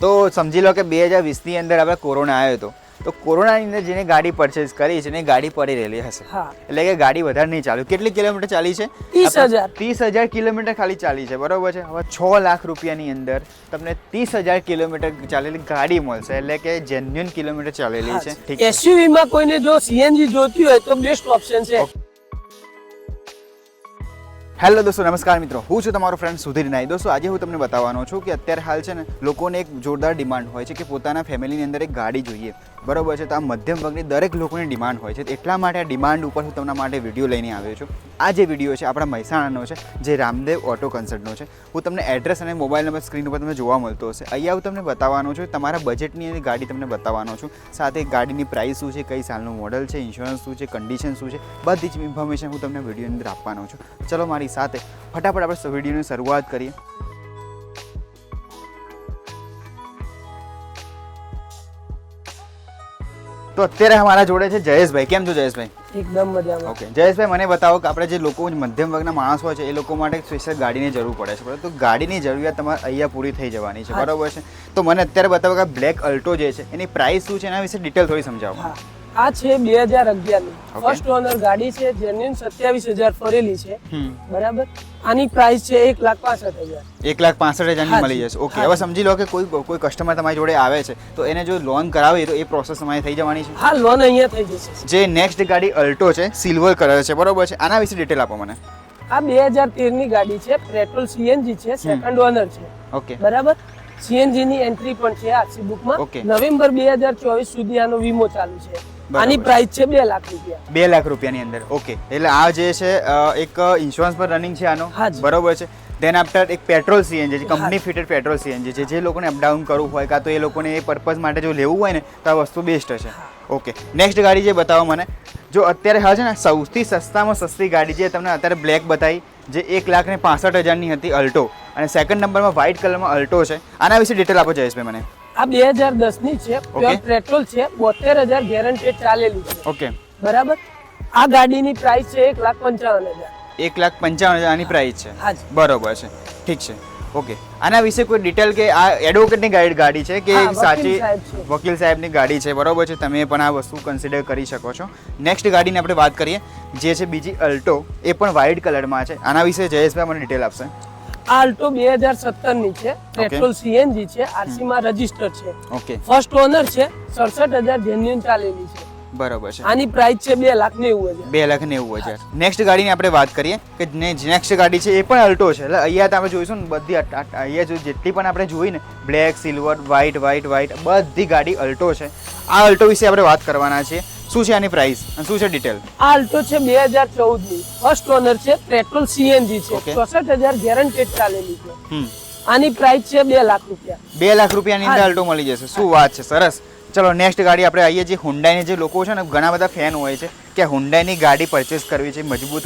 તો સમજી લો કે 2020ની અંદર આપણે કોરોના આવ્યો હતો, તો કોરોનાની અંદર જેને ગાડી પરચેઝ કરી છે ને ગાડી પડી રહેલી હશે, એટલે કે ગાડી વધારે નહીં ચાલ્યું. કેટલી કિલોમીટર ચાલી છે? 30,000 કિલોમીટર ખાલી ચાલી છે, બરોબર છે. હવે 6 લાખ રૂપિયાની અંદર તમને 30,000 કિલોમીટર ચાલેલી ગાડી મળશે, એટલે કે જેન્યુઅન કિલોમીટર ચાલેલી છે. ઠીક છે. એસયુવી માં કોઈને જો સીએનજી જોતી હોય તો બેસ્ટ ઓપ્શન છે. હેલો દોસ્તો, નમસ્કાર મિત્રો, હું છું તમારો ફ્રેન્ડ સુધીર નાઈ. દોસ્તો, આજે હું તમને બતાવવાનો છું કે અત્યારે હાલ છે ને લોકોને એક જોરદાર ડિમાન્ડ હોય છે કે પોતાના ફેમિલીની અંદર એક ગાડી જોઈએ, બરોબર છે. તો આ મધ્યમ વર્ગની દરેક લોકોની ડિમાન્ડ હોય છે. એટલા માટે આ ડિમાન્ડ ઉપર હું તમારા માટે વિડીયો લઈને આવ્યો છું. આ જે વિડીયો છે આપણા મહેસાણાનો છે, જે રામદેવ ઓટો કન્સલ્ટનો છે. હું તમને એડ્રેસ અને મોબાઈલ નંબર સ્ક્રીન ઉપર તમને જોવા મળતો હશે. અહીંયા હું તમને બતાવવાનો છું, તમારા બજેટની ગાડી તમને બતાવવાનો છું. સાથે ગાડીની પ્રાઇસ શું છે, કઈ સાલનું મોડલ છે, ઇન્સ્યોરન્સ શું છે, કન્ડિશન શું છે, બધી જ ઇન્ફોર્મેશન હું તમને વિડીયોની અંદર આપવાનો છું. ચલો મારી સાથે ફટાફટ આપણે વિડીયોની શરૂઆત કરીએ. તો અત્યારે અમારા જોડે છે જયેશભાઈ. કેમ છો જયેશભાઈ? એકદમ મજામાં. ઓકે જયેશભાઈ, મને બતાવો કે આપણે જે લોકો મધ્યમ વર્ગના માણસ હોય છે એ લોકો માટે સ્પેશિયલ ગાડીની જરૂર પડે છે, તો ગાડીની જરૂરિયાત તમારે અહીંયા પૂરી થઈ જવાની છે, બરોબર છે. તો મને અત્યારે બતાવો કે બ્લેક અલ્ટો જે છે એની પ્રાઇસ શું છે, એના વિશે ડિટેલ થોડી સમજાવો. આ છે 2011 ની ફર્સ્ટ ઓનર ગાડી છે, જેન્યુઅન 27,000 ફરેલી છે, બરાબર. આની પ્રાઇસ છે 1,65,000. 1,65,000 ની મળી જશે. ઓકે, હવે સમજી લો કે કોઈ કસ્ટમર તમારી જોડે આવે છે તો એને જો લોન કરાવી તો એ પ્રોસેસ તમારી થઈ જવાની છે. હા, લોન અહીંયા થઈ જશે. જે નેક્સ્ટ ગાડી અલ્ટો છે, સિલ્વર કલર છે, બરોબર છે. આના વિશે ડિટેલ આપો મને. આ 2013 ની ગાડી છે, પેટ્રોલ સીએનજી છે, સેકન્ડ ઓનર છે. ઓકે, બરાબર. સીએનજી ની એન્ટ્રી પણ છે આરસી બુકમાં. નવેમ્બર 2024 સુધી આનો વીમો ચાલુ છે. આની પ્રાઇસ છે 2 લાખ રૂપિયા. 2 લાખ રૂપિયાની અંદર. ઓકે, એટલે આ જે છે એક ઇન્સ્યોરન્સ પર રનિંગ છે આનો, બરોબર છે. ધેન આફ્ટર એક petrol CNG, company fitted petrol CNG છે. જે લોકોને અપડાઉન કરવું હોય કાં તો એ લોકોને એ પર્પઝ માટે જો લેવું હોય ને તો આ વસ્તુ બેસ્ટ છે. ઓકે, નેક્સ્ટ ગાડી જે બતાવો મને. જો અત્યારે હા છે ને સૌથી સસ્તામાં સસ્તી ગાડી જે તમને અત્યારે બ્લેક બતાવી, જે 1,65,000 ની હતી અલ્ટો, અને સેકન્ડ નંબરમાં વ્હાઇટ કલરમાં અલ્ટો છે. આના વિશે ડિટેલ આપો જયેશભાઈ મને. આ 2010 ની છે, પ્યોર પેટ્રોલ છે, 72,000 ગેરંટેડ ચાલેલી છે. ઓકે, બરાબર. આ ગાડીની પ્રાઇસ છે 1,55,000. 1,55,000 આની પ્રાઇસ છે, બરોબર છે. ઠીક છે. ઓકે, આના વિશે કોઈ ડિટેલ કે આ એડવોકેટની ગાડી છે કે સાચી વકીલ સાહેબની ગાડી છે, બરોબર છે. તમે પણ આ વસ્તુ કન્સિડર કરી શકો છો. નેક્સ્ટ ગાડીની આપણે વાત કરીએ, જે છે બીજી અલ્ટો, એ પણ વ્હાઇટ કલરમાં છે. આના વિશે જયેશભાઈ મને ડિટેલ આપશે. આ અલ્ટો 2017 ની છે, પેટ્રોલ સીએનજી છે, આરસી માં રજીસ્ટર છે. ઓકે, ફર્સ્ટ ઓનર છે, 67,000 જેન્યુઅન ચાલેલી છે, બરોબર છે. આની પ્રાઇસ છે 2,90,000. 2,90,000. નેક્સ્ટ ગાડીની આપણે વાત કરીએ કે નેક્સ્ટ ગાડી છે એ પણ અલ્ટો છે. એટલે અહીંયા તમે જોઈશું ને બધી અહીંયા જેટલી પણ આપણે જોઈ ને બ્લેક, સિલ્વર, વ્હાઇટ, બધી ગાડી અલ્ટો છે. આ અલ્ટો વિશે આપણે વાત કરવાના છે. શું છે આની પ્રાઇસ અને શું છે ડિટેલ? આ અલ્ટો છે 2014 ની, ફર્સ્ટ ઓનર છે, પેટ્રોલ સીએનજી છે, 64,000 ગેરંટેડ ચાલેલી છે. આની પ્રાઇસ છે 2 લાખ રૂપિયા. 2 લાખ રૂપિયાની અંદર અલ્ટો મળી જશે. શું વાત છે, સરસ. ચલો નેક્સ્ટ ગાડી આપણે આવીએ. જે હુન્ડાઈની જે લોકો છે ને, ઘણા બધા ફેન હોય છે કે હુન્ડાઈની ગાડી પરચેસ કરવી છે, મજબૂત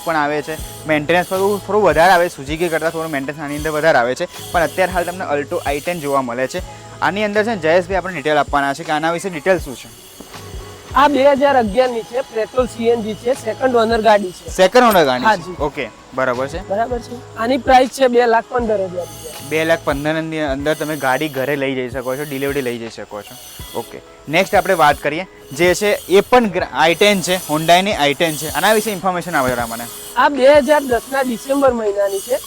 પણ આવે છે, મેન્ટેનન્સ થોડું વધારે આવે, સુઝુકી કરતાં થોડું મેન્ટેનન્સ આની અંદર વધારે આવે છે. પણ અત્યારે હાલ તમને અલ્ટો i10 જોવા મળે છે. આની અંદર છે જયેશભાઈ આપણે ડિટેલ આપવાના છે કે આના વિશે ડિટેલ શું છે. આ 2011 ની છે, પેટ્રોલ સીએનજી છે, સેકન્ડ ઓનર ગાડી છે. સેકન્ડ ઓનર ગાડી છે. ઓકે, બરાબર છે. બરાબર છે. આની પ્રાઇસ છે 2,15,000 રૂપિયા. 2,15,000 ની અંદર તમે ગાડી ઘરે લઈ જઈ શકો છો, ડિલિવરી લઈ જઈ શકો છો. ઓકે, નેક્સ્ટ આપણે વાત કરીએ, જે છે એ પણ i10 છે, હોન્ડાઈની i10 છે. આના વિશે ઇન્ફોર્મેશન આવે મને. આ 2010 ના ડિસેમ્બર મહિનાની છે,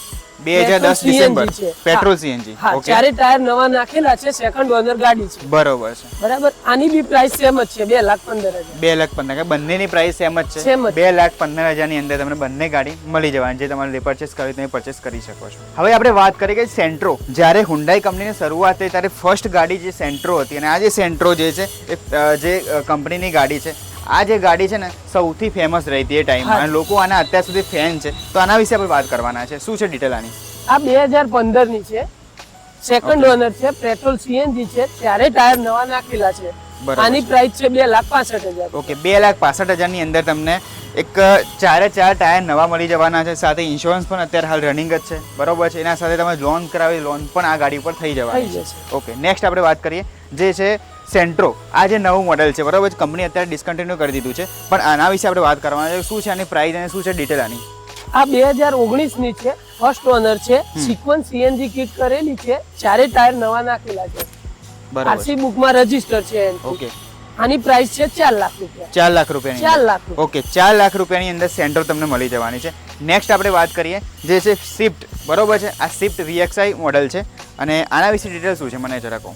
2010 ડિસેમ્બર, પેટ્રોલ સીએનજી. ઓકે, ચારે ટાયર નવા નાખેલા છે, સેકન્ડ ઓનર ગાડી છે, બરોબર છે. બરાબર. આની બી પ્રાઇસ સેમ જ છે, 2,15,000. 2,15,000. બંનેની પ્રાઇસ સેમ જ છે. 2,15,000 ની અંદર તમને બંને ગાડી મળી જવાની. જે તમારે પરચેસ કરવી તમે પરચેસ કરી શકો છો. હવે આપણે વાત કરીએ કે સેન્ટ્રો. જ્યારે હુન્ડાઈ કંપનીની શરૂઆત થઈ ત્યારે ફર્સ્ટ ગાડી જે સેન્ટ્રો હતી, અને આ જે સેન્ટ્રો જે છે એ જે કંપનીની ગાડી છે, આ જે ગાડી છે ને સૌથી ફેમસ રહી હતી એ ટાઈમમાં, અને લોકો આના અત્યાર સુધી ફેન છે. તો આના વિશે આપણે વાત કરવાના છે. શું છે ડિટેલ આની? આ 2015 ની છે, સેકન્ડ ઓનર છે, પેટ્રોલ સીએનજી છે, ચારે ટાયર નવા નાખેલા છે. આની પ્રાઇસ છે 2,65,000. ઓકે, 2,65,000 ની અંદર તમને એક ચારે ટાયર નવા મળી જવાના છે. સાથે ઇન્સ્યોરન્સ પણ અત્યારે હાલ રનિંગ જ છે, બરોબર છે. એના સાથે તમે લોન કરાવી, લોન પણ આ ગાડી પર થઈ જવાની છે. ઓકે, નેક્સ્ટ આપણે વાત કરીએ, જે છે સેન્ટ્રો. આ જે નવું મોડેલ છે, બરોબર છે, કંપની અત્યારે ડિસ્કન્ટિન્યુ કરી દીધું છે, પણ આના વિશે આપણે વાત કરવાના છે. શું છે આની પ્રાઇસ અને શું છે ડિટેલ આની? આ 2019 ની છે, ફર્સ્ટ ઓનર છે, સિક્વન્સ સીએનજી કિટ કરેલી છે, ચારે ટાયર નવા નાખેલા છે, બરાબર આરસી બુકમાં રજીસ્ટર છે. ઓકે, આની પ્રાઇસ છે 4 લાખ રૂપિયા. 4 લાખ રૂપિયાની 4 લાખ રૂપિયા. ઓકે, 4 લાખ રૂપિયાની અંદર સેન્ટ્રો તમને મળી જવાની છે. નેક્સ્ટ આપણે વાત કરીએ જે છે સ્વિફ્ટ, બરોબર છે. આ સ્વિફ્ટ VXI મોડલ છે અને આના વિશે ડિટેલ શું છે મને જરા કહો.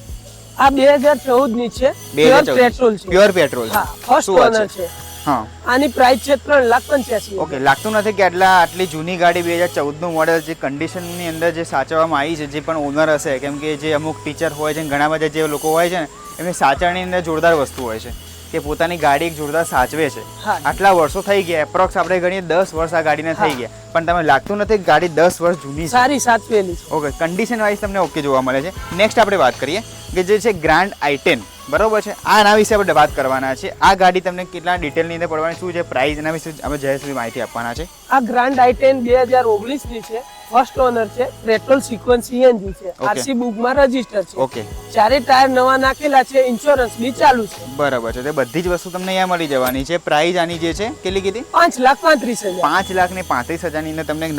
આ 2014 ની છે, પ્યોર પેટ્રોલ છે. પ્યોર પેટ્રોલ હા, ફર્સ્ટ ઓનર છે. હા, આની પ્રાઇસ છે 3,85,000. ઓકે, લાગતું નથી કે આટલી જૂની ગાડી 2014 નું મોડલ જે કન્ડિશનની અંદર જે સાચવવામાં આવી છે, જે પણ ઓનર હશે, કેમ કે જે અમુક ટીચર હોય છે, ઘણા બધા જે લોકો હોય છે ને, એમની સાચવણી અંદર જોરદાર વસ્તુ હોય છે કે પોતાની ગાડી એક જોરદાર સાચવે છે. આટલા વર્ષો થઈ ગયા, એપ્રોક્સ આપણે ગણીએ 10 વર્ષ આ ગાડીને થઈ ગયા, પણ તમે લાગતું નથી કે ગાડી 10 વર્ષ જૂની છે, સારી સાચવેલી છે. ઓકે, કન્ડિશન વાઇઝ તમને ઓકે જોવા મળે છે. નેક્સ્ટ આપણે વાત કરીએ કે જે છે ગ્રાન્ડ i10, બરોબર છે. આના વિશે આપણે વાત કરવાના છે. આ ગાડી તમને કેટલા ડિટેલની અંદર પડવાની, શું છે પ્રાઇસ, એના વિશે અમે જય સુધી માહિતી આપવાના છે. આ ગ્રાન્ડ i10 2019 ની છે, ફર્સ્ટ ઓનર છે, પેટ્રોલ સિક્વન્સ સીએનજી છે, આરસી બુકમાં રજીસ્ટર છે, ઓકે, ચારે ટાયર નવા નાખેલા છે, ઇન્સ્યોરન્સ બી ચાલુ છે. બરાબર છે. તે બધી જ વસ્તુ તમને અહીંયા મળી જવાની છે. પ્રાઇસ આની જે છે કેટલી કીધી? 5,35,000. 5,35,000 ની અંદર તમને એક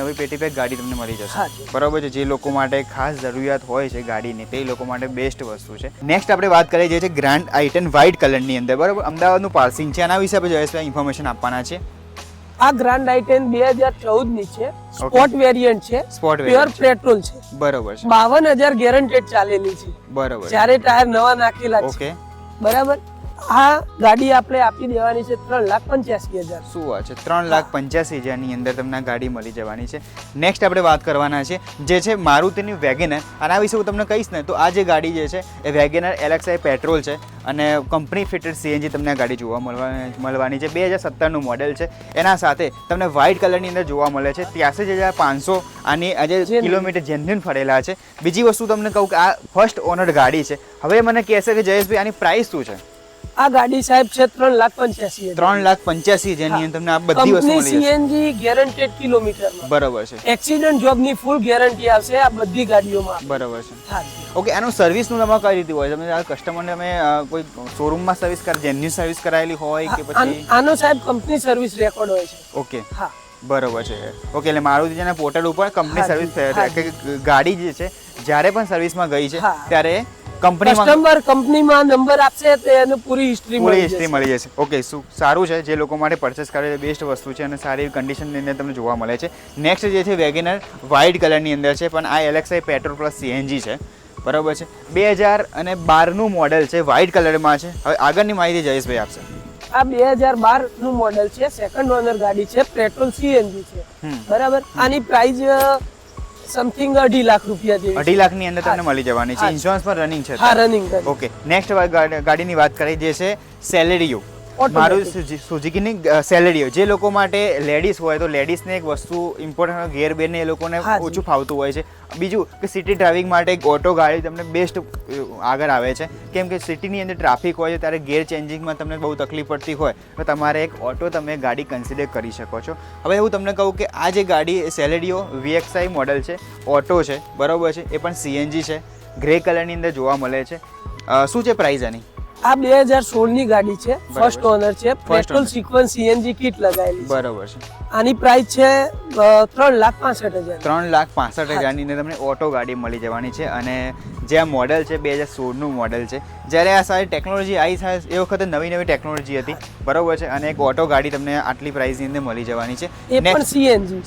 નવી પેટી પેક ગાડી તમને મળી જશે, બરોબર છે. જે લોકો માટે ખાસ જરૂરિયાત હોય છે ગાડીની, તે લોકો માટે બેસ્ટ વસ્તુ છે. નેક્સ્ટ આપણે વાત કરીએ જે છે ગ્રાન્ડ i10 વ્હાઇટ કલરની અંદર, બરોબર, અમદાવાદનું પાર્સિંગ છે. આના વિશે આપણે જયેશભાઈ ઇન્ફોર્મેશન આપવાના છે. આ ગ્રાન્ડ i10 2014 ની છે, સ્પોર્ટ વેરિયન્ટ છે, સ્પોર્ટ પ્યોર પેટ્રોલ છે, બરોબર છે. 52,000 ગેરંટેડ ચાલેલી છે, બરોબર, ચારે ટાયર નવા નાખેલા છે, ઓકે, બરાબર. આ ગાડી આપણે આપી દેવાની છે 3,85,000. શું વાત છે, 3,85,000 ની અંદર તમને આ ગાડી મળી જવાની છે. નેક્સ્ટ આપણે વાત કરવાના છે જે છે મારુતિની વેગેનર. આના વિશે હું તમને કહીશ ને તો આ જે ગાડી જે છે એ વેગેનર LXI પેટ્રોલ છે અને કંપની ફિટેડ CNG તમને આ ગાડી જોવા મળવાની છે. 2017 નું મોડેલ છે. એના સાથે તમને વ્હાઇટ કલરની અંદર જોવા મળે છે. 83,500 આની આજે કિલોમીટર જેન્યુન ફરેલા છે. બીજી વસ્તુ તમને કહું કે આ ફર્સ્ટ ઓનર ગાડી છે. હવે મને કહેશે કે જયેશભાઈ આની પ્રાઇસ શું છે? આ ગાડી સાહેબ છે 3,85,000. 3,85,000 ની અંદર તમને આ બધી વસ્તુ મળી જશે. CNG ગેરંટેડ કિલોમીટરમાં, બરોબર છે. એક્સિડન્ટ જોબની ફૂલ ગેરંટી આવશે આ બધી ગાડીઓમાં. બરોબર છે. હા, ઓકે, આનું સર્વિસનું તમારે કઈ રીતે હોય? તમે આ કસ્ટમરને તમે કોઈ શોરૂમમાં સર્વિસ જેન્યુન સર્વિસ કરાયેલી હોય કે પછી? આનો સાહેબ કંપની સર્વિસ રેકોર્ડ હોય છે. ઓકે, હા, બરોબર છે. ઓકે, એટલે મારુતિના પોર્ટલ ઉપર કંપની સર્વિસ, ગાડી જે છે જ્યારે પણ સર્વિસમાં ગઈ છે ત્યારે કસ્ટમર કંપનીમાં નંબર આપશે તો એને પૂરી હિસ્ટ્રી મળી જશે. ઓકે, શું સારું છે. જે લોકો માટે પરચેસ કરે છે બેસ્ટ વસ્તુ છે અને સારી કન્ડિશનની અંદર તમને જોવા મળે છે. નેક્સ્ટ જે છે વેગેનર વ્હાઇટ કલરની અંદર છે, પણ આ LXI પેટ્રોલ પ્લસ CNG છે, બરોબર છે. 2012 નું મોડેલ છે, વ્હાઇટ કલરમાં છે. હવે આગળની માહિતી જયેશભાઈ આપશે. આ 2012 નું મોડેલ છે, સેકન્ડ ઓનર ગાડી છે, પેટ્રોલ CNG છે, બરાબર. આની પ્રાઇસ સમથિંગ 2.5 લાખ રૂપિયા જેવી. 2.5 લાખ ની અંદર તમને મળી જવાની છે. ઇન્સ્યોરન્સ પર રનિંગ છે. હા, રનિંગ. ઓકે, નેક્સ્ટ ગાડીની વાત કરીએ જે છે સેલેરિયો. મારું સુઝુકીની સેલેરિયો. જે લોકો માટે લેડીઝ હોય તો લેડીઝને એક વસ્તુ ઇમ્પોર્ટન્ટ, ગેર બેરને એ લોકોને ઓછું ફાવતું હોય છે. બીજું કે સિટી ડ્રાઇવિંગ માટે એક ઓટો ગાડી તમને બેસ્ટ આગળ આવે છે, કેમ કે સિટીની અંદર ટ્રાફિક હોય છે ત્યારે ગેર ચેન્જિંગમાં તમને બહુ તકલીફ પડતી હોય તો તમારે એક ઓટો તમે ગાડી કન્સિડર કરી શકો છો. હવે હું તમને કહું કે આ જે ગાડી સેલેરિયો VXI મોડલ છે, ઓટો છે, બરોબર છે, એ પણ CNG છે, ગ્રે કલરની અંદર જોવા મળે છે. શું છે પ્રાઇસ આની? આ 2016 ની ગાડી છે, ફર્સ્ટ ઓનર છે, પેટ્રોલ સિક્વન્સ CNG કિટ લગાવેલી છે, બરોબર છે. આની પ્રાઇસ છે 3,65,000. 3,65,000 ની અંદર તમને ઓટો ગાડી મળી જવાની છે અને જે આ મોડેલ છે 2016 નું મોડેલ છે. જ્યારે આ સારી ટેકનોલોજી આવી છે એ વખતે નવી ટેકનોલોજી હતી, બરોબર છે, અને એક ઓટો ગાડી તમને આટલી પ્રાઇસની અંદર મળી જવાની છે. એ પણ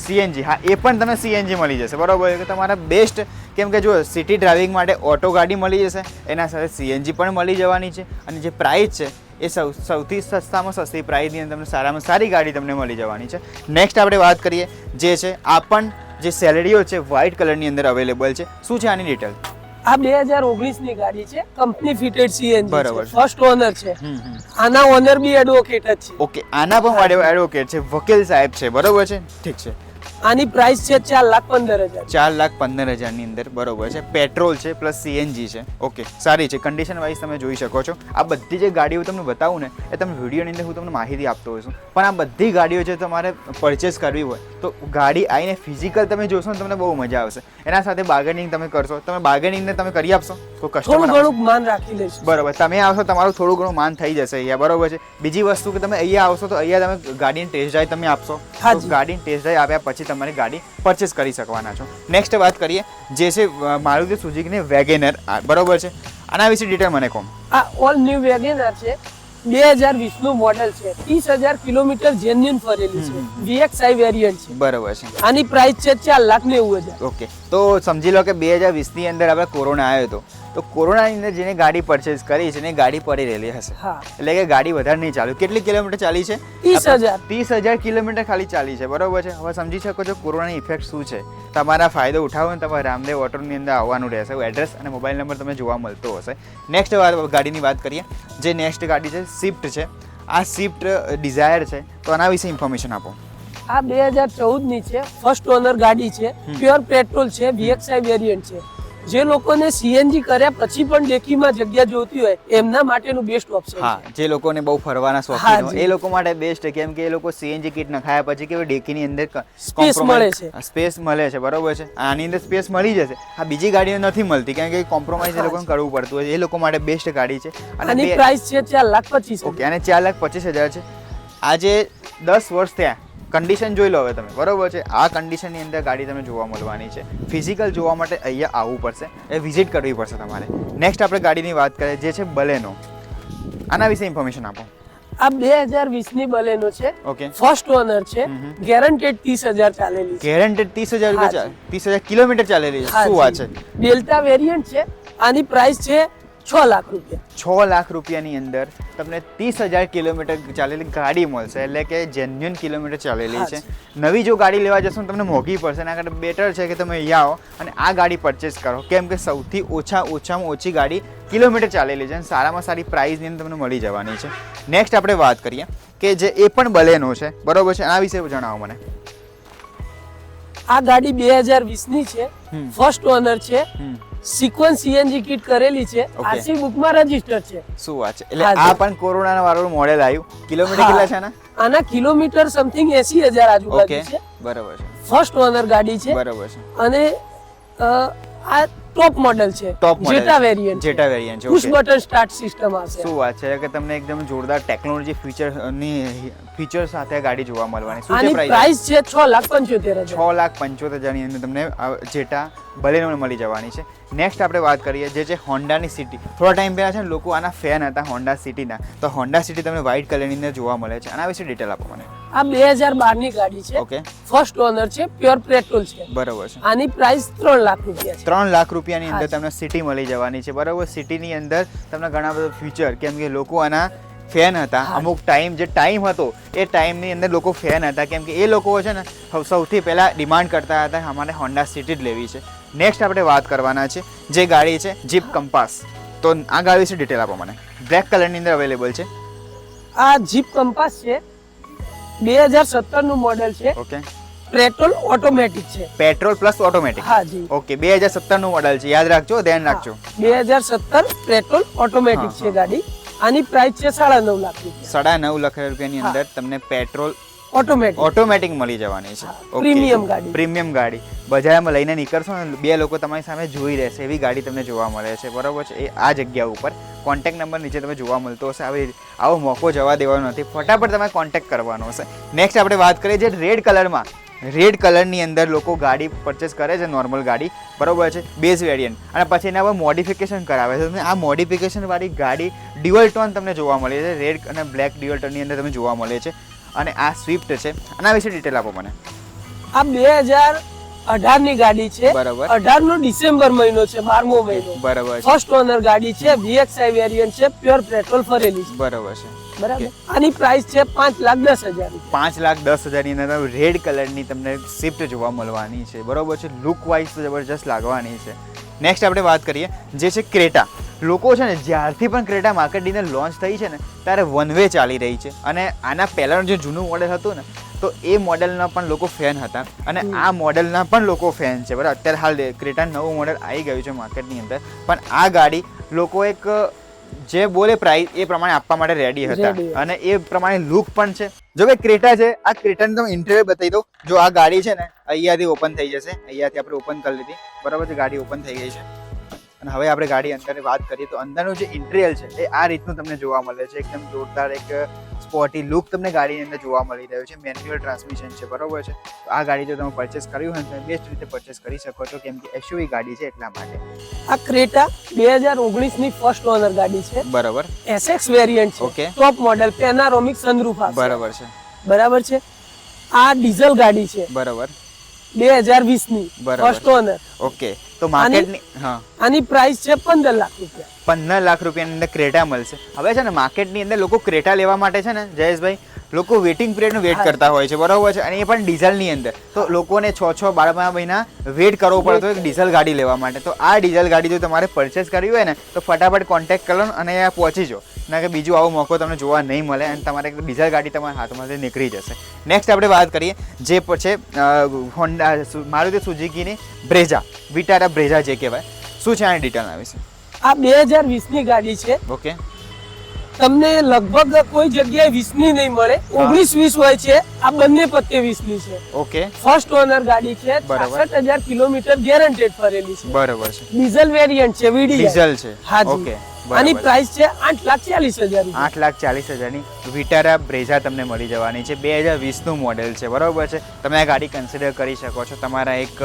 CNG, હા, એ પણ તમને CNG મળી જશે, બરોબર છે. કે તમારા બેસ્ટ, કેમ કે જો સિટી ડ્રાઇવિંગ માટે ઓટો ગાડી મળી જશે, એના સાથે CNG પણ મળી જવાની છે અને જે પ્રાઇસ છે એ સૌથી સસ્તામાં સસ્તી પ્રાઇસની અંદર તમને સારામાં સારી ગાડી તમને મળી જવાની છે. નેક્સ્ટ આપણે વાત કરીએ જે છે આ પણ જે સેલેરિયો છે વ્હાઇટ કલરની અંદર અવેલેબલ છે. શું છે આની ડિટેલ? આ 2019 ની ગાડી છે, કંપની ફિટેડ CNG, બરાબર, ફર્સ્ટ ઓનર છે. આના ઓનર બી એડવોકેટ જ છે. ઓકે, આના પણ એડવોકેટ છે, વકીલ સાહેબ છે, બરોબર છે, ઠીક છે. આની પ્રાઇસ છે 4,15,000. 4,15,000 ની અંદર, બરોબર છે. પેટ્રોલ છે પ્લસ CNG છે. ઓકે, સારી છે. કન્ડિશન વાઇઝ તમે જોઈ શકો છો. આ બધી જે ગાડીઓ તમને બતાવું ને એ તમે વિડીયોની અંદર હું તમને માહિતી આપતો હોઉં છું, પણ આ બધી ગાડીઓ જે તમારે પરચેસ કરવી હોય તો ગાડી આવીને ફિઝિકલ તમે જોશો ને તમને બહુ મજા આવશે. એના સાથે બાર્ગેનિંગ તમે કરશો, તમે બાર્ગેનિંગ તમે કરી આપશો તો કસ્ટમર ઘણું માન રાખી લેશે, બરોબર. તમે આવશો તમારું થોડું ઘણું માન થઈ જશે અહીંયા, બરોબર છે. બીજી વસ્તુ કે તમે અહીંયા આવશો તો અહીંયા તમે ગાડીની ટેસ્ટ ડ્રાઈવ તમે આપશો, ગાડીની ટેસ્ટ ડ્રાઈવ આપ્યા પછી તમારી ગાડી પરચેસ કરી શકવાના છો. નેક્સ્ટ વાત કરીએ જે છે મારુતિ સુઝુકીની વેગેનર, બરોબર છે. આના વિશે ડિટેલ મને કહો. આ ઓલ ન્યુ વેગેનર છે, 2020 નું મોડેલ છે, 30,000 કિલોમીટર જેન્યુન ફરેલી છે, VXI વેરિયન્ટ છે. બરોબર છે. આની પ્રાઇસ છે 4,90,000. ઓકે, તો સમજી લો કે 2020 ની અંદર આપણે કોરોના આવ્યો હતો, તો કોરોનાની અંદર જેને ગાડી પરચેસ કરી છે ને ગાડી પડી રહેલી હશે, એટલે કે ગાડી વધારે નહીં ચાલુ. કેટલી કિલોમીટર ચાલી છે? 30,000 કિલોમીટર ખાલી ચાલી છે, બરોબર છે. હવે સમજી શકો છો કોરોનાની ઇફેક્ટ શું છે. તમારા ફાયદો ઉઠાવો ને તમારે રામદેવ ઓટોની અંદર આવવાનું રહેશે. એડ્રેસ અને મોબાઈલ નંબર તમને જોવા મળતો હશે. નેક્સ્ટ ગાડીની વાત કરીએ, જે નેક્સ્ટ ગાડી છે સ્વિફ્ટ છે. આ સ્વિફ્ટ ડિઝાયર છે, તો આના વિશે ઇન્ફોર્મેશન આપો. આ 2014 ની છે, ફર્સ્ટ ઓનર ગાડી છે, પ્યોર પેટ્રોલ છે, VXI વેરિયન્ટ છે. જે લોકોને સીએનજી કર્યા પછી પણ ડેકીમાં જગ્યા જોતી હોય એમના માટેનું બેસ્ટ ઓપ્શન હા, જે લોકોને બહુ ફરવાના શોખીન હોય એ લોકો માટે બેસ્ટ, કેમ કે એ લોકો સીએનજી કિટ નખાયા પછી કે ડેકીની અંદર સ્પેસ મળે છે, સ્પેસ મળે છે, બરોબર છે. આની અંદર સ્પેસ મળી જશે. આ બીજી ગાડીઓ નથી મળતી, કેમ કે કોમ્પ્રોમાઇઝ એ લોકોને કરવું પડતું હોય. એ લોકો માટે બેસ્ટ ગાડી છે. અને પ્રાઇસ છે 4,25,000. ઓકે, અને 4,25,000 છે. આજે 10 વર્ષ થયા, કન્ડિશન જોઈ લો હવે તમે, બરોબર છે. આ કન્ડિશનની અંદર ગાડી તમને જોવા મળવાની છે. ફિઝિકલ જોવા માટે અહીંયા આવવું પડશે, એ વિઝિટ કરવી પડશે તમારે. નેક્સ્ટ આપણે ગાડીની વાત કરીએ જે છે બલેનો. આના વિશે ઇન્ફોર્મેશન આપો. આ 2020 ની બલેનો છે. ઓકે, ફર્સ્ટ ઓનર છે, ગેરંટેડ 30,000 ચાલેલી છે. ગેરંટેડ 30,000 રૂપિયા, 30,000 કિલોમીટર ચાલેલી છે. શું વાત છે? ડેલ્ટા વેરિયન્ટ છે. આની પ્રાઇસ છે 6 લાખ રૂપિયા. 6 લાખ રૂપિયાની અંદર તમને 30,000 કિલોમીટર ચાલેલી ગાડી મળશે, એટલે કે જેન્યુઅન કિલોમીટર ચાલેલી છે. નવી જો ગાડી લેવા જશો ને તમને મોંઘી પડશે, એના કરતાં બેટર છે કે તમે અહીંયા આવો અને આ ગાડી પરચેસ કરો, કેમ કે સૌથી ઓછામાં ઓછી ગાડી કિલોમીટર ચાલેલી છે અને સારામાં સારી પ્રાઇસની અંદર તમને મળી જવાની છે. નેક્સ્ટ આપણે વાત કરીએ કે જે એ પણ બલેનો છે, બરોબર છે. આ વિશે જણાવો મને. આ ગાડી 2020 ની છે, ફર્સ્ટ ઓનર છે, સિક્વન્સ સીએનજી કિટ કરેલી છે, આરસી બુકમાં રજીસ્ટર છે. શું વાત છે? એટલે આ પણ કોરોના વાળું મોડેલ આવ્યું. કિલોમીટર કેટલા છે આના કિલોમીટર સમથિંગ 80,000 આજુબાજુ છે. બરાબર છે. ફર્સ્ટ ઓનર ગાડી છે, બરાબર છે. અને આ ટોપ મોડેલ છે, જેટા વેરિયન્ટ છે, પુશ બટન સ્ટાર્ટ સિસ્ટમ આવશે. શું વાત છે કે તમને એકદમ જોરદાર ટેકનોલોજી ફીચર સાથે ગાડી જોવા મળવાની. શું છે પ્રાઇસ? છે 6,75,000. 6,75,000 ની અંદર તમને જેટા બલેનો મળી જવાની છે. નેક્સ્ટ આપણે વાત કરીએ જે છે હોન્ડાની સિટી. થોડા ટાઈમ પહેલા છે ને લોકો આના ફેન હતા હોન્ડા સિટીના, તો હોન્ડા સિટી તમને વ્હાઇટ કલરની અંદર જોવા મળે છે. આના વિશે ડિટેલ આપો મને. આ 2012 ની ગાડી છે. ઓકે, ફર્સ્ટ ઓનર છે, પ્યોર પેટ્રોલ છે. બરાબર છે. આની પ્રાઇસ 3 લાખ રૂપિયા છે. 3 લાખ રૂપિયાની અંદર તમને સિટી મળી જવાની છે, બરાબર. સિટીની અંદર તમને ઘણા બધા ફીચર, કેમ કે લોકો આના ફેન હતા. અમુક ટાઈમ હતો એ ટાઈમની અંદર લોકો ફેન હતા, કેમ કે એ લોકો છે ને સૌથી પહેલા ડિમાન્ડ કરતા હતા અમારે હોન્ડા સિટી જ લેવી છે. નેક્સ્ટ આપણે વાત કરવાના છે જે ગાડી છે જીપ કંપાસ. તો આ ગાડી વિશે ડિટેલ આપો મને. બ્લેક કલરની અંદર અવેલેબલ છે. આ જીપ કંપાસ છે, 2017 નું મોડેલ છે. ઓકે, પેટ્રોલ ઓટોમેટિક છે. Petrol plus automatic. હા જી. ઓકે, 2017 નું મોડેલ છે, યાદ રાખજો, ધ્યાન રાખજો. 2017 પેટ્રોલ ઓટોમેટિક છે ગાડી. આની પ્રાઇસ છે 9.5 લાખ રૂપિયા. 9.5 લાખ રૂપિયાની અંદર તમને પેટ્રોલ ઓટોમેટિક મળી જવાની છે. પ્રીમિયમ ગાડી બજારમાં લઈને નીકળશો ને બે લોકો તમારી સામે જોઈ રહેશે એવી ગાડી તમને જોવા મળે છે, બરોબર છે. એ આ જગ્યા ઉપર કોન્ટેક્ટ નંબર નીચે તમે જોવા મળતો હશે. આવો મોકો જવા દેવાનો નથી, ફટાફટ તમે કોન્ટેક્ટ કરવાનો હશે. નેક્સ્ટ આપણે વાત કરીએ જે રેડ કલરની અંદર લોકો ગાડી પરચેસ કરે છે, નોર્મલ ગાડી, બરોબર છે, બેઝ વેરિયન્ટ, અને પછી એના પર મોડિફિકેશન કરાવે છે. આ મોડિફિકેશન વાળી ગાડી ડ્યુઅલ ટોન તમને જોવા મળે છે, રેડ અને બ્લેક ડ્યુઅલ ટોનની અંદર તમે જોવા મળે છે. અને આ સ્વિફ્ટ છે, આના વિશે ડિટેલ આપો મને. આ 2018 ની ગાડી છે, બરાબર. 18 નો ડિસેમ્બર મહિનો છે, 12મો મહિનો, બરાબર. ફર્સ્ટ ઓનર ગાડી છે, VXI વેરિયન્ટ છે, પ્યોર પેટ્રોલ ફરેલી છે, બરાબર છે, બરાબર. આની પ્રાઇસ છે 5,10,000. 5,10,000 ની અંદર રેડ કલરની તમને સ્વિફ્ટ જોવા મળવાની છે, બરોબર છે. લુક વાઇઝ જબરજસ્ત લાગવાની છે. નેક્સ્ટ આપણે વાત કરીએ જે છે ક્રેટા. લોકો છે ને જ્યારથી પણ ક્રેટા માર્કેટની અંદર લોન્ચ થઈ છે ને ત્યારે વન વે ચાલી રહી છે, અને આના પહેલાંનું જે જૂનું મોડેલ હતું ને તો એ મોડેલના પણ લોકો ફેન હતા, અને આ મોડેલના પણ લોકો ફેન છે, બરાબર. અત્યારે હાલ ક્રેટા નવું મોડેલ આવી ગયું છે માર્કેટની અંદર, પણ આ ગાડી લોકો એક જે બોલે પ્રાઇસ એ પ્રમાણે આપવા માટે રેડી હતા, અને એ પ્રમાણે લુક પણ છે. જો કે ક્રેટા છે, આ ક્રેટાની તમે ઇન્ટરવ્યુ બતાવી દો. જો આ ગાડી છે ને અહીંયાથી ઓપન થઈ જશે, અહીંયાથી આપણે ઓપન કરી લીધી, બરાબર છે. ગાડી ઓપન થઈ ગઈ છે, અને હવે આપણે ગાડી અંદર વાત કરીએ તો અંદરનું જે ઇન્ટિરિયર છે એ આ રીતનું તમને જોવા મળે છે. એકદમ જોરદાર એક સ્પોર્ટી લુક તમને ગાડીની અંદર જોવા મળી રહ્યો છે. મેન્યુઅલ ટ્રાન્સમિશન છે, બરોબર છે. તો આ ગાડી જો તમે પરચેસ કર્યું હોય તો બેસ્ટ રીતે પરચેસ કરી શકો છો, કેમ કે એસયુવી ગાડી છે એટલા માટે. આ ક્રેટા 2019 ની ફર્સ્ટ ઓનર ગાડી છે. બરાબર. એસએક્સ વેરિયન્ટ છે. ઓકે. ટોપ મોડેલ, પેનારોમિક સનરૂફ આપશે. બરાબર છે. બરાબર છે. આ ડીઝલ ગાડી છે. બરાબર. 2020 ની ફર્સ્ટ ઓનર. ઓકે. તો માર્કેટની આની પ્રાઇસ છે 15 લાખ રૂપિયા. 15 લાખ રૂપિયાની અંદર ક્રેટા મળશે. હવે છે ને માર્કેટની અંદર લોકો ક્રેટા લેવા માટે છે ને જયેશભાઈ લોકો વેટિંગ પિરિયડનું વેઇટ કરતા હોય છે, બરાબર છે. અને એ પણ ડીઝલની અંદર તો લોકોને 6-12 મહિના વેઇટ કરવો પડતો હોય ડીઝલ ગાડી લેવા માટે. તો આ ડીઝલ ગાડી જો તમારે પરચેસ કરવી હોય ને તો ફટાફટ કોન્ટેક્ટ કરો અને અહીંયા પહોંચી જાઓ, ના કે બીજું આવો મોકો તમને જોવા નહીં મળે અને તમારે ડીઝલ ગાડી તમારા હાથમાંથી નીકળી જશે. નેક્સ્ટ આપણે વાત કરીએ જે છે હોન્ડા મારુતિ સુઝુકીની બ્રેઝા, વિટારા બ્રેઝા જે કહેવાય. શું છે આની ડિટેલ આવીશે? આ 2020 ની ગાડી છે. ઓકે. તમને લગભગ કોઈ જગ્યાએ 20 ની નહીં મળે, 19-20 હોય છે. આ બંને પત્તે 20 ની છે. ઓકે. ફર્સ્ટ ઓનર ગાડી છે. 65000 કિલોમીટર ગેરંટેડ ફરેલી છે. બરાબર છે. ડીઝલ વેરિયન્ટ છે, વીડી ડીઝલ છે. ઓકે. આની પ્રાઇસ છે 8,40,000. 8,40,000 ની વિટારા બ્રેઝા તમને મળી જવાની છે. 2020 નું મોડેલ છે, બરોબર છે. તમે આ ગાડી કન્સિડર કરી શકો છો તમારા એક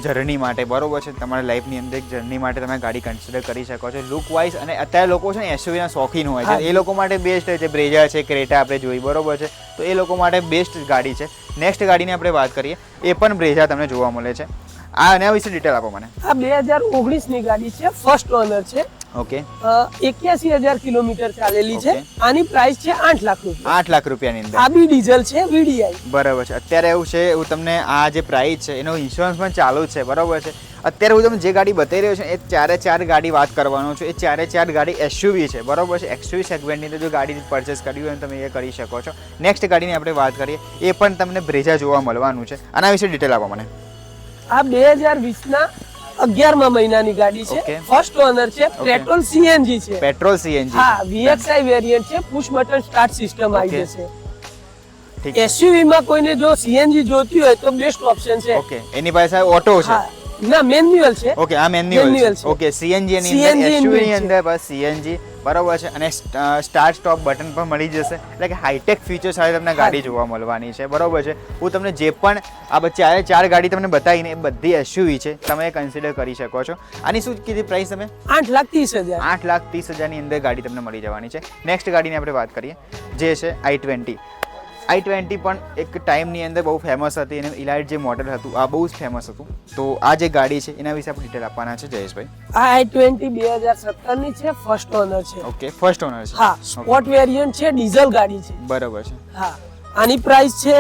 જર્ની માટે, બરોબર છે. તમારા લાઈફની અંદર એક જર્ની માટે તમે ગાડી કન્સિડર કરી શકો છો. લુક વાઇઝ અને અત્યારે લોકો છે ને એસયુવી ના શોખીન હોય છે, એ લોકો માટે બેસ્ટ છે. બ્રેઝા છે, ક્રેટા આપણે જોઈ, બરોબર છે. તો એ લોકો માટે બેસ્ટ ગાડી છે. નેક્સ્ટ ગાડીની આપણે વાત કરીએ, એ પણ બ્રેઝા તમને જોવા મળે છે. આના વિશે ડિટેલ આપો મને. આ 2019 ની ગાડી છે, ફર્સ્ટ ઓનર છે. ઓકે. 81,000 કિલોમીટર ચાલેલી છે. આની પ્રાઇસ છે 8 લાખ રૂપિયા. 8 લાખ રૂપિયાની અંદર. આ બી ડીઝલ છે, વીડીઆઈ. બરાબર છે. અત્યારે એવું છે, એવું તમને આ જે પ્રાઇસ છે એનો ઇન્સ્યોરન્સ પણ ચાલુ જ છે, બરાબર છે. અત્યારે હું તમને જે ગાડી બતાવી રહ્યો છું એ 4 ગાડી વાત કરવાનો છું. એ 4 ગાડી એસયુવી છે, બરાબર છે. એસયુવી સેગમેન્ટની અંદર જો ગાડી પરચેસ કરવી હોય તમે એ કરી શકો છો. નેક્સ્ટ ગાડીની આપણે વાત કરીએ, એ પણ તમને બ્રેઝા જોવા મળવાનું છે. આના વિશે ડિટેલ આપો મને. આ 2020 ના 11મા મહિનાની ગાડી છે. ફર્સ્ટ ઓનર છે. પેટ્રોલ સીએનજી છે. Petrol CNG. હા, VXI વેરિયન્ટ છે. પુશ બટન સ્ટાર્ટ સિસ્ટમ આવી જશે. ઠીક. એસયુવી માં કોઈને જો સીએનજી જોતી હોય તો બેસ્ટ ઓપ્શન છે. ઓકે. એની પાસે ઓટો છે. ના, મેન્યુઅલ છે. ઓકે, આ મેન્યુઅલ છે. ઓકે. સીએનજી ની અંદર એસયુવી ની અંદર બસ સીએનજી, બરાબર છે. અને સ્ટાર્ટ સ્ટોપ બટન પણ મળી જશે. એટલે કે હાઈટેક ફીચર સાથે તમને ગાડી જોવા મળવાની છે, બરાબર છે. હું તમને જે પણ આ 4 ગાડી તમને બતાવીને એ બધી એસયુવી છે, તમે કન્સિડર કરી શકો છો. આની શું કીધી પ્રાઇસ તમે? 8,30,000. 8,30,000 ની અંદર ગાડી તમને મળી જવાની છે. નેક્સ્ટ ગાડીની આપણે વાત કરીએ જે છે i20. i20 પણ એક ટાઈમની અંદર બહુ ફેમસ હતી અને ઇલાઇટ જે મોડેલ હતું આ બહુ જ ફેમસ હતું. તો આ જે ગાડી છે એના વિશે આપણે ડિટેલ આપવાના છે જયેશભાઈ. આ i20 2017 ની છે, ફર્સ્ટ ઓનર છે. ઓકે, ફર્સ્ટ ઓનર છે. હા, સ્પોર્ટ વેરિયન્ટ છે, ડીઝલ ગાડી છે. બરાબર છે. હા, આની પ્રાઇસ છે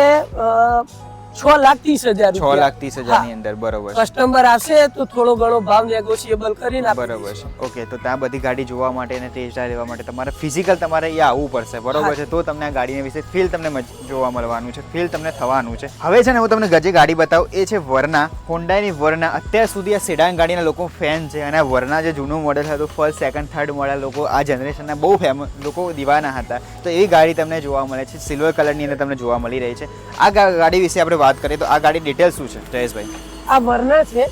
6,30,000. 6,30,000 ની અંદર, બરાબર. કસ્ટમર આવશે તો થોડો ઘણો ભાવ નેગોશિયેબલ કરીને આપી બરાબર છે. ઓકે. તો ત્યાં બધી ગાડી જોવા માટે અને ટેસ્ટ ડ્રાઈવ લેવા માટે તમારે ફિઝિકલ તમારે અહીંયા આવવું પડશે, બરાબર છે. તો તમને આ ગાડીના વિશે ફીલ તમને જોવા મળવાનું છે, ફીલ તમને થવાનું છે. હવે છે ને હું તમને જે ગાડી બતાવું એ છે વર્ના, હોન્ડાની વર્ના. અત્યાર સુધી આ સેડાન ગાડીના લોકો ફેન છે અને આ વર્ના જે જૂનું મોડેલ હતું, ફર્સ્ટ, સેકન્ડ, થર્ડ મોડેલ, લોકો આ જનરેશનના બહુ ફેમસ લોકો દીવાના હતા. તો એવી ગાડી તમને જોવા મળે છે, સિલ્વર કલરની અંદર તમને જોવા મળી રહી છે. આ ગાડી વિશે આપણે વાત કરીએ તો આ ગાડી ડિટેલ શું છે જયેશભાઈ? આ વર્ના છે,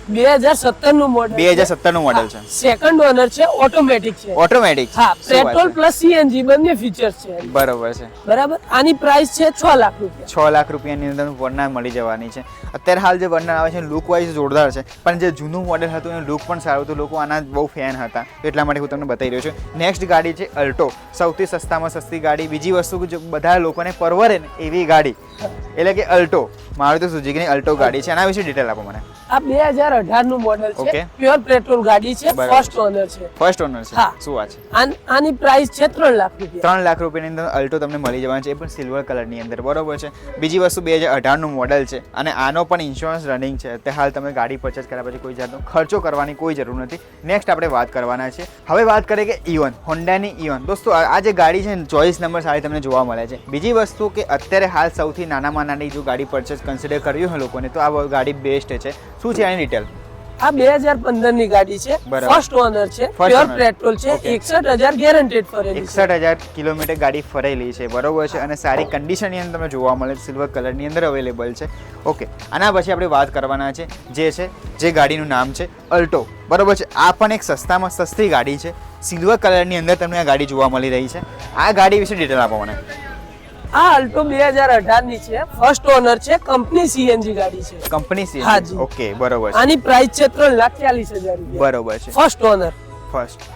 2017 નું મોડેલ. 2017 નું મોડેલ છે. સેકન્ડ ઓનર છે, ઓટોમેટિક છે. ઓટોમેટિક. હા, પેટ્રોલ પ્લસ સીએનજી બંને ફીચર્સ છે. બરાબર છે. બરાબર. આની પ્રાઇસ છે 6 લાખ રૂપિયા. 6 લાખ રૂપિયાની અંદર વર્ના મળી જવાની છે. અત્યારે હાલ જે વર્ના આવે છે લુક વાઇઝ જોરદાર છે, પણ જે જૂનું મોડેલ હતું એનું લુક પણ સારું હતું. લોકો આના બહુ ફેન હતા, એટલા માટે હું તમને બતાવી રહ્યો છું. નેક્સ્ટ ગાડી છે અલ્ટો, સૌથી સસ્તામાં સસ્તી ગાડી. બીજી વસ્તુ કે બધા લોકોને પરવરે ને એવી ગાડી એટલે કે અલ્ટો, મારુતિ સુઝુકીની અલ્ટો ગાડી છે. આના વિશે ડિટેલ આપો મને. આ 2018 નું મોડેલ છે, પ્યોર પેટ્રોલ ગાડી છે, ફર્સ્ટ ઓનર છે. ફર્સ્ટ ઓનર છે. શું વાત છે? આની પ્રાઇસ છે 3 લાખ રૂપિયા. 3 લાખ રૂપિયાની અંદર અલ્ટો તમને મળી જવાની છે, એ પણ સિલ્વર કલરની અંદર, બરોબર છે. બીજી વસ્તુ 2018 નું મોડેલ છે અને આનો પણ ઇન્સ્યોરન્સ રનિંગ છે. અત્યારે હાલ તમે ગાડી પરચેસ કર્યા પછી કોઈ જાતનો ખર્ચો કરવાની કોઈ જરૂર નથી. નેક્સ્ટ આપણે વાત કરવાના છે. હવે વાત કરીએ કે ઇવન, હોન્ડાની ઇવન. દોસ્તો આ જે ગાડી છે ચોઈસ નંબર સારી તમને જોવા મળે છે. બીજી વસ્તુ કે અત્યારે હાલ સૌથી નાનામાં નાની જો ગાડી પરચેસ કન્સિડર કરવી હોય લોકોને તો આ ગાડી બેસ્ટ છે. શું છે આની ડિટેલ? આ 2015 ની ગાડી છે, બરાબર. ફર્સ્ટ ઓનર છે, First પ્યોર owner. પેટ્રોલ છે, Okay. 61,000 ગેરંટેડ ફરેલી છે. 61,000 કિલોમીટર ગાડી ફરેલી છે, બરોબર છે, અને સારી કન્ડિશનની અંદર તમને જોવા મળે છે, સિલ્વર કલરની અંદર અવેલેબલ છે. ઓકે, આના પછી આપણે વાત કરવાના છે જે ગાડીનું નામ છે અલ્ટો, બરોબર છે. આ પણ એક સસ્તામાં સસ્તી ગાડી છે, સિલ્વર કલરની અંદર તમને આ ગાડી જોવા મળી રહી છે. આ ગાડી વિશે ડિટેલ આપો મને. આ અલ્ટો 2018 ની છે, ફર્સ્ટ ઓનર છે, કંપની સીએનજી ગાડી છે. કંપની છે. હાજી. ઓકે, બરોબર છે. આની પ્રાઇસ છે 3,40,000 રૂપિયા. બરોબર છે. First honour.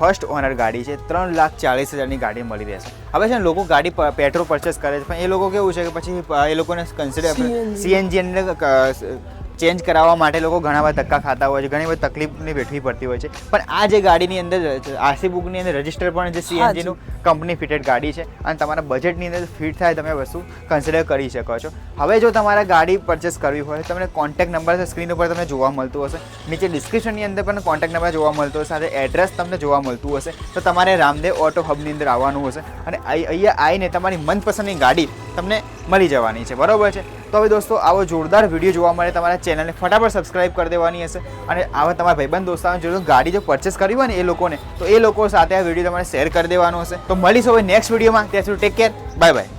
ફર્સ્ટ ઓનર ગાડી છે, 3,40,000ની ગાડી મળી રહેશે. હવે છે ને લોકો ગાડી પેટ્રોલ પરચેસ કરે છે, પણ એ લોકો કેવું છે કે પછી એ લોકોને કન્સિડર સીએનજી અંદર ચેન્જ કરાવવા માટે લોકો ઘણા બધા ધક્કા ખાતા હોય છે, ઘણી બધી તકલીફની વેઠવી પડતી હોય છે. પણ આ જે ગાડીની અંદર આરસી બુકની અંદર રજિસ્ટર પણ જે સીએનજીનું કંપની ફિટેડ ગાડી છે અને તમારા બજેટની અંદર ફિટ થાય તમે વસ્તુ કન્સિડર કરી શકો છો. હવે જો તમારે ગાડી પરચેસ કરવી હોય તમને કોન્ટેક્ટ નંબર સ્ક્રીન ઉપર તમને જોવા મળતું હશે, નીચે ડિસ્ક્રિપ્શનની અંદર પણ કોન્ટેક્ટ નંબર જોવા મળતો હશે, સાથે એડ્રેસ તમને જોવા મળતું હશે. તો તમારે રામદેવ ઓટો હબની અંદર આવવાનું હશે અને અહીંયા આવીને તમારી મનપસંદની ગાડી તમને મળી જવાની છે, બરોબર છે. તો હવે દોસ્તો આવો જોરદાર વિડીયો જોવા મળે તમારા ચેનલને ફટાફટ સબસ્ક્રાઇબ કરી દેવાની હશે અને આવા તમારા ભાઈબંધ દોસ્તારો જો ગાડી જો પરચેસ કરી હોય ને એ લોકોને તો એ લોકો સાથે આ વિડીયો તમારે શેર કરી દેવાનો હશે. તો મળીશું હવે નેક્સ્ટ વિડીયોમાં. ત્યાં સુધી ટેક કેર, બાય બાય.